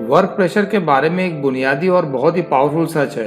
Work pressure के बारे में एक बुनियादी और बहुत ही पावरफुल सच है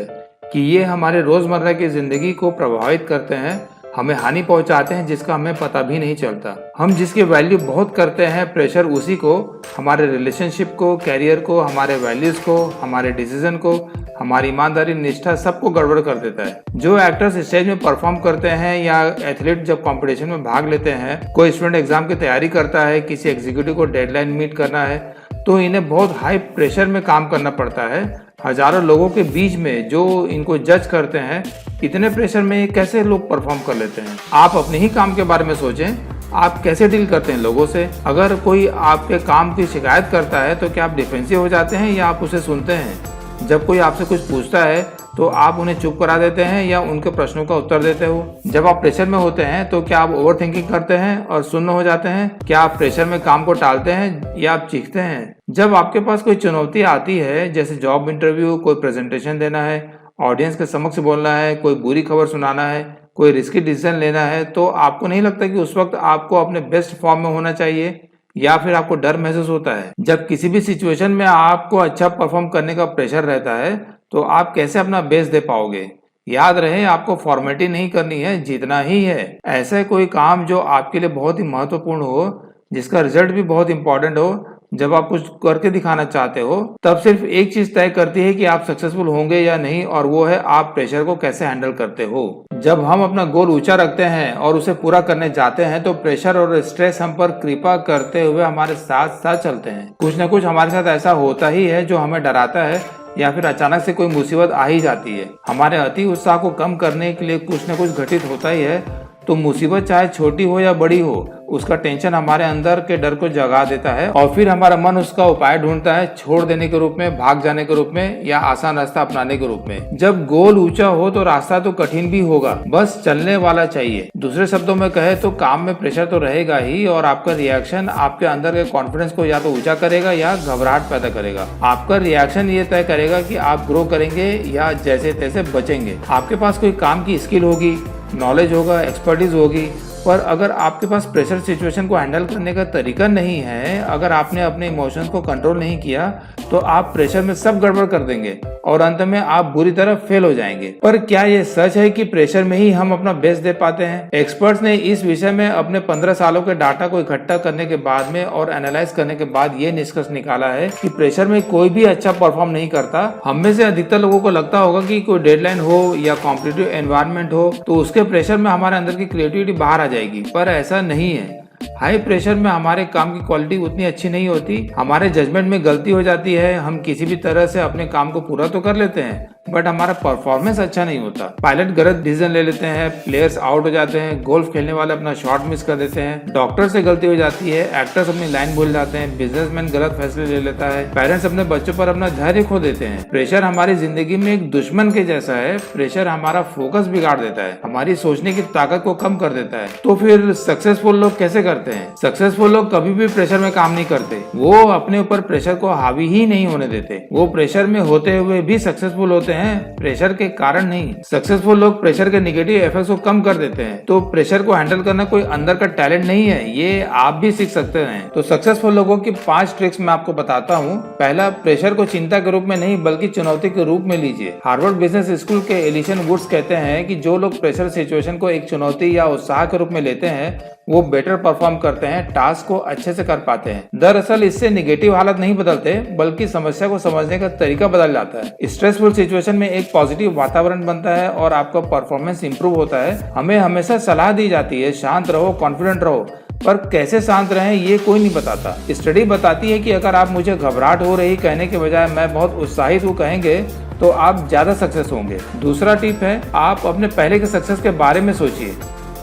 कि ये हमारे रोजमर्रा की जिंदगी को प्रभावित करते हैं, हमें हानि पहुंचाते हैं जिसका हमें पता भी नहीं चलता। हम जिसकी वैल्यू बहुत करते हैं, प्रेशर उसी को, हमारे रिलेशनशिप को, कैरियर को, हमारे वैल्यूज को, हमारे डिसीजन को, हमारी ईमानदारी, निष्ठा सबको गड़बड़ कर देता है। जो एक्टर्स स्टेज में परफॉर्म करते हैं या एथलीट जब कंपटीशन में भाग लेते हैं, कोई स्टूडेंट एग्जाम की तैयारी करता है, किसी एग्जीक्यूटिव को डेडलाइन मीट करना है, तो इन्हें बहुत हाई प्रेशर में काम करना पड़ता है। हजारों लोगों के बीच में जो इनको जज करते हैं, इतने प्रेशर में कैसे लोग परफॉर्म कर लेते हैं। आप अपने ही काम के बारे में सोचें, आप कैसे डील करते हैं लोगों से। अगर कोई आपके काम की शिकायत करता है तो क्या आप डिफेंसिव हो जाते हैं या आप उसे सुनते हैं। जब कोई आपसे कुछ पूछता है तो आप उन्हें चुप करा देते हैं या उनके प्रश्नों का उत्तर देते हो। जब आप प्रेशर में होते हैं तो क्या आप ओवर थिंकिंग करते हैं और सुन्न हो जाते हैं। क्या आप प्रेशर में काम को टालते हैं या आप चीखते हैं। जब आपके पास कोई चुनौती आती है, जैसे जॉब इंटरव्यू, कोई प्रेजेंटेशन देना है, ऑडियंस के समक्ष बोलना है, कोई बुरी खबर सुनाना है, कोई रिस्की डिसीजन लेना है, तो आपको नहीं लगता कि उस वक्त आपको अपने बेस्ट फॉर्म में होना चाहिए या फिर आपको डर महसूस होता है। जब किसी भी सिचुएशन में आपको अच्छा परफॉर्म करने का प्रेशर रहता है तो आप कैसे अपना बेस्ट दे पाओगे। याद रहे, आपको फॉर्मेलिटी नहीं करनी है, जीतना ही है। ऐसा कोई काम जो आपके लिए बहुत ही महत्वपूर्ण हो, जिसका रिजल्ट भी बहुत इंपॉर्टेंट हो, जब आप कुछ करके दिखाना चाहते हो, तब सिर्फ एक चीज तय करती है कि आप सक्सेसफुल होंगे या नहीं, और वो है आप प्रेशर को कैसे हैंडल करते हो। जब हम अपना गोल ऊंचा रखते हैं और उसे पूरा करने जाते हैं तो प्रेशर और स्ट्रेस हम पर कृपा करते हुए हमारे साथ साथ चलते हैं। कुछ न कुछ हमारे साथ ऐसा होता ही है जो हमें डराता है, या फिर अचानक से कोई मुसीबत आ ही जाती है। हमारे अति उत्साह को कम करने के लिए कुछ न कुछ घटित होता ही है। तो मुसीबत चाहे छोटी हो या बड़ी हो, उसका टेंशन हमारे अंदर के डर को जगा देता है और फिर हमारा मन उसका उपाय ढूंढता है, छोड़ देने के रूप में, भाग जाने के रूप में, या आसान रास्ता अपनाने के रूप में। जब गोल ऊंचा हो तो रास्ता तो कठिन भी होगा, बस चलने वाला चाहिए। दूसरे शब्दों में कहे तो काम में प्रेशर तो रहेगा ही, और आपका रिएक्शन आपके अंदर के कॉन्फिडेंस को या तो ऊंचा करेगा या घबराहट पैदा करेगा। आपका रिएक्शन ये तय करेगा कि आप ग्रो करेंगे या जैसे तैसे बचेंगे। आपके पास कोई काम की स्किल होगी, नॉलेज होगा, एक्सपर्टीज होगी, पर अगर आपके पास प्रेशर सिचुएशन को हैंडल करने का तरीका नहीं है, अगर आपने अपने इमोशंस को कंट्रोल नहीं किया, तो आप प्रेशर में सब गड़बड़ कर देंगे और अंत में आप बुरी तरह फेल हो जाएंगे। पर क्या ये सच है कि प्रेशर में ही हम अपना बेस्ट दे पाते हैं? एक्सपर्ट्स ने इस विषय में अपने 15 सालों के डाटा को इकट्ठा करने के बाद में और एनालाइज करने के बाद ये निष्कर्ष निकाला है कि प्रेशर में कोई भी अच्छा परफॉर्म नहीं करता। हम में से अधिकतर लोगों को लगता होगा कि कोई डेडलाइन हो या कॉम्पिटिटिव एनवायरनमेंट हो तो उसके प्रेशर में हमारे अंदर की क्रिएटिविटी बाहर आ जाएगी, पर ऐसा नहीं है। हाई प्रेशर में हमारे काम की क्वालिटी उतनी अच्छी नहीं होती, हमारे जजमेंट में गलती हो जाती है, हम किसी भी तरह से अपने काम को पूरा तो कर लेते हैं बट हमारा परफॉर्मेंस अच्छा नहीं होता। पायलट गलत डिसीजन ले लेते हैं, प्लेयर्स आउट हो जाते हैं, गोल्फ खेलने वाले अपना शॉट मिस कर देते हैं, डॉक्टर से गलती हो जाती है, एक्टर्स अपनी लाइन भूल जाते हैं, बिजनेसमैन गलत फैसले ले लेता है, पेरेंट्स अपने बच्चों पर अपना धैर्य खो देते हैं। प्रेशर हमारी जिंदगी में एक दुश्मन के जैसा है। प्रेशर हमारा फोकस बिगाड़ देता है, हमारी सोचने की ताकत को कम कर देता है। तो फिर सक्सेसफुल लोग कैसे करते हैं? सक्सेसफुल लोग कभी भी प्रेशर में काम नहीं करते, वो अपने ऊपर प्रेशर को हावी ही नहीं होने देते। वो प्रेशर में होते हुए भी सक्सेसफुल होते हैं, प्रेशर के कारण नहीं। सक्सेसफुल लोग प्रेशर के नेगेटिव इफेक्ट्स को कम कर देते हैं। तो प्रेशर को हैंडल करना कोई अंदर का टैलेंट नहीं है, ये आप भी सीख सकते हैं। तो सक्सेसफुल लोगों की 5 ट्रिक्स मैं आपको बताता हूँ। पहला, प्रेशर को चिंता के रूप में नहीं बल्कि चुनौती के रूप में लीजिए। हार्वर्ड बिजनेस स्कूल के एलिसन वुड्स कहते हैं कि जो लोग प्रेशर सिचुएशन को एक चुनौती या उत्साह के रूप में लेते हैं वो बेटर परफॉर्म करते हैं, टास्क को अच्छे से कर पाते हैं। दरअसल इससे निगेटिव हालत नहीं बदलते बल्कि समस्या को समझने का तरीका बदल जाता है। स्ट्रेसफुल सिचुएशन में एक पॉजिटिव वातावरण बनता है और आपका परफॉर्मेंस इंप्रूव होता है। हमें हमेशा सलाह दी जाती है शांत रहो, कॉन्फिडेंट रहो, पर कैसे शांत रहें ये कोई नहीं बताता। स्टडी बताती है कि अगर आप मुझे घबराहट हो रही कहने के बजाय मैं बहुत उत्साहित हूँ कहेंगे तो आप ज्यादा सक्सेस होंगे। दूसरा टिप है, आप अपने पहले के सक्सेस के बारे में सोचिए।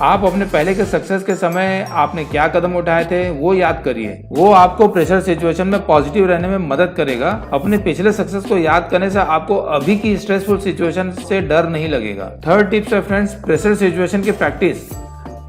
आप अपने पहले के सक्सेस के समय आपने क्या कदम उठाए थे वो याद करिए, वो आपको प्रेशर सिचुएशन में पॉजिटिव रहने में मदद करेगा। अपने पिछले सक्सेस को याद करने से आपको अभी की स्ट्रेसफुल सिचुएशन से डर नहीं लगेगा। थर्ड टिप्स है फ्रेंड्स, प्रेशर सिचुएशन की प्रैक्टिस।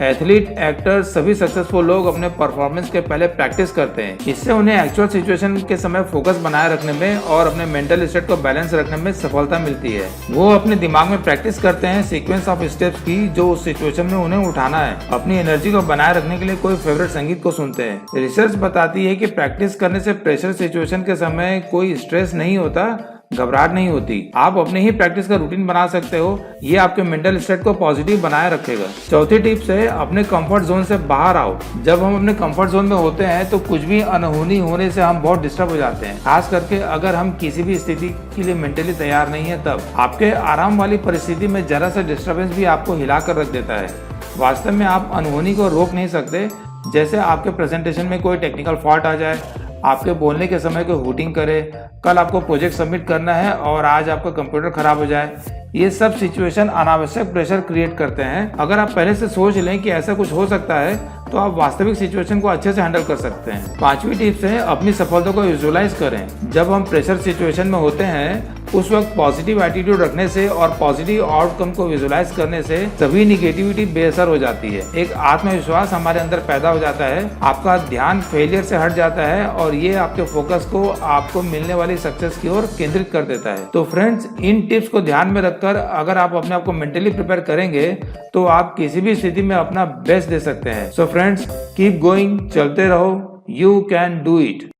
एथलीट, एक्टर, सभी सक्सेसफुल लोग अपने परफॉर्मेंस के पहले प्रैक्टिस करते हैं। इससे उन्हें एक्चुअल सिचुएशन के समय फोकस बनाए रखने में और अपने मेंटल स्टेट को बैलेंस रखने में सफलता मिलती है। वो अपने दिमाग में प्रैक्टिस करते हैं सीक्वेंस ऑफ स्टेप्स की जो उस सिचुएशन में उन्हें उठाना है। अपनी एनर्जी को बनाए रखने के लिए कोई फेवरेट संगीत को सुनते हैं। रिसर्च बताती है कि प्रैक्टिस करने से प्रेशर सिचुएशन के समय कोई स्ट्रेस नहीं होता, घबराहट नहीं होती। आप अपने ही प्रैक्टिस का रूटीन बना सकते हो। ये आपके मेंटल स्टेट को पॉजिटिव बनाए रखेगा। चौथी टिप्स है अपने कंफर्ट जोन से बाहर आओ। जब हम अपने कंफर्ट जोन में होते हैं तो कुछ भी अनहोनी होने से हम बहुत डिस्टर्ब हो जाते हैं, खास करके अगर हम किसी भी स्थिति के लिए मेंटली तैयार नहीं है। तब आपके आराम वाली परिस्थिति में जरा सा डिस्टर्बेंस भी आपको हिला कर रख देता है। वास्तव में आप अनहोनी को रोक नहीं सकते, जैसे आपके प्रेजेंटेशन में कोई टेक्निकल फॉल्ट आ जाए, आपके बोलने के समय कोई हुटिंग करे, कल आपको प्रोजेक्ट सबमिट करना है और आज आपका कंप्यूटर खराब हो जाए। ये सब सिचुएशन अनावश्यक प्रेशर क्रिएट करते हैं। अगर आप पहले से सोच लें कि ऐसा कुछ हो सकता है तो आप वास्तविक सिचुएशन को अच्छे से हैंडल कर सकते हैं। पांचवी टिप्स है अपनी सफलता को विजुअलाइज करें। जब हम प्रेशर सिचुएशन में होते हैं उस वक्त पॉजिटिव एटीट्यूड रखने से और पॉजिटिव आउटकम को विजुअलाइज करने से सभी निगेटिविटी बेअसर हो जाती है। एक आत्मविश्वास हमारे अंदर पैदा हो जाता है, आपका ध्यान फेलियर से हट जाता है और ये आपके फोकस को आपको मिलने वाली सक्सेस की ओर केंद्रित कर देता है। तो फ्रेंड्स, इन टिप्स को ध्यान में रखकर अगर आप अपने आप को मेंटली प्रिपेयर करेंगे तो आप किसी भी स्थिति में अपना बेस्ट दे सकते हैं। सो फ्रेंड्स, कीप गोइंग, चलते रहो, यू कैन डू इट।